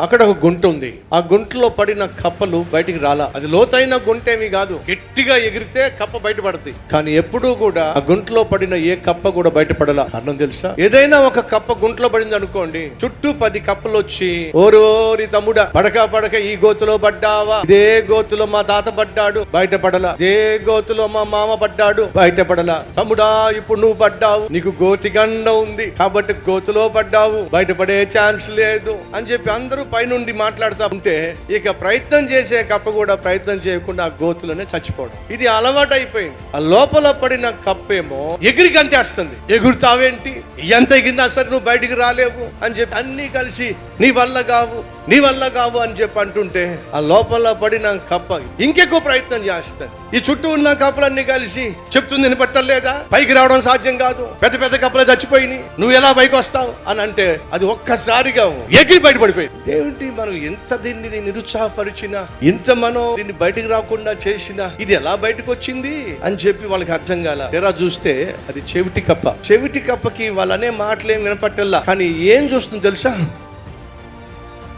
అక్కడ ఒక గుంట ఉంది. ఆ గుంటలో పడిన కప్పలు బయటికి రాలా. అది లోతైన గుంటేమి కాదు, గట్టిగా ఎగిరితే కప్ప బయటపడుతుంది. కానీ ఎప్పుడూ కూడా ఆ గుంటలో పడిన ఏ కప్ప కూడా బయటపడలా. కారణం తెలుసా? ఏదైనా ఒక కప్ప గుంటలో పడింది అనుకోండి, చుట్టూ 10 కప్పలు వచ్చి ఓరోరి తమ్ముడా పడక ఈ గోతులో పడ్డావా, ఇదే గోతులో మా తాత పడ్డాడు బయటపడలా, ఇదే గోతులో మా మామ పడ్డాడు బయటపడలా, తమ్ముడా ఇప్పుడు నువ్వు పడ్డావు, నీకు గోతి గండ ఉంది కాబట్టి గోతులో పడ్డావు, బయటపడే ఛాన్స్ లేదు అని చెప్పి అందరూ పైనుండి మాట్లాడుతూ ఉంటే ఇక ప్రయత్నం చేసే కప్ప కూడా ప్రయత్నం చేయకుండా ఆ గోతులోనే చచ్చిపోవడం. ఇది అలవాటు అయిపోయింది. ఆ లోపల పడిన కప్పేమో ఎగిరి గంతేస్తుంది. ఎగురుతావేంటి, ఎంత ఎగిరినా సరే నువ్వు బయటికి రాలేవు అని చెప్పి అన్ని కలిసి నీ వల్ల కావు అని చెప్పి అంటుంటే ఆ లోపల పడిన కప్ప ఇంకెక్కువ ప్రయత్నం చేస్తుంది. ఈ చుట్టూ ఉన్న కప్పలన్నీ కలిసి చెప్తుంది వినపట్టలేదా, పైకి రావడం సాధ్యం కాదు, పెద్ద కప్పలు చచ్చిపోయినాయి, నువ్వు ఎలా పైకి వస్తావు అని అంటే అది ఒక్కసారిగా ఎగిరి బయటపడిపోయింది. దేవుడి మనం ఎంత దీన్ని నిరుత్సాహపరిచినా, ఇంత మనం దీన్ని బయటికి రాకుండా చేసినా ఇది ఎలా బయటకు వచ్చింది అని చెప్పి వాళ్ళకి అర్థం కాల. తెరా చూస్తే అది చెవిటి కప్ప. చెవిటి కప్పకి వాళ్ళనే మాటలేం వినపట్టల్లా, కానీ ఏం చూస్తుంది తెలుసా?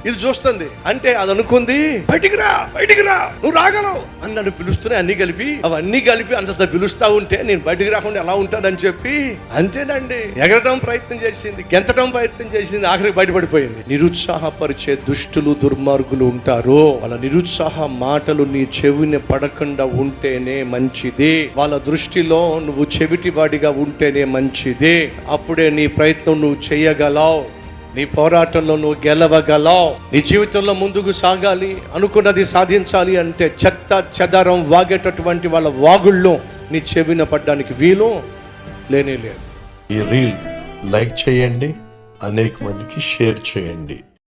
ఇది చూస్తుంది. అంటే అది అనుకుంది బయటికి రా నువ్వు రాగలవు అని నన్ను పిలుస్తున్నాయి. అవన్నీ కలిపి అంత పిలుస్తా ఉంటే నేను బయటికి రాకుండా ఎలా ఉంటానని చెప్పి అంతేనండి ఎగరడం ప్రయత్నం చేసింది, గెంతడం ప్రయత్నం చేసింది, ఆఖరికి బయటపడిపోయింది. నిరుత్సాహపరిచే దుష్టులు దుర్మార్గులు ఉంటారు. వాళ్ళ నిరుత్సాహ మాటలు నీ చెవిని పడకుండా ఉంటేనే మంచిది. వాళ్ళ దృష్టిలో నువ్వు చెవిటి వాడిగా ఉంటేనే మంచిది. అప్పుడే నీ ప్రయత్నం నువ్వు చేయగలవు, నీ పోరాటంలో నువ్వు గెలవగలవు. నీ జీవితంలో ముందుకు సాగాలి, అనుకున్నది సాధించాలి అంటే చెత్త చెదరం వాగేటటువంటి వాళ్ళ వాగుల్లో నీ చెవిన పడ్డానికి వీలు లేనే లేదు. ఈ రీల్ లైక్ చేయండి, అనేక మందికి షేర్ చేయండి.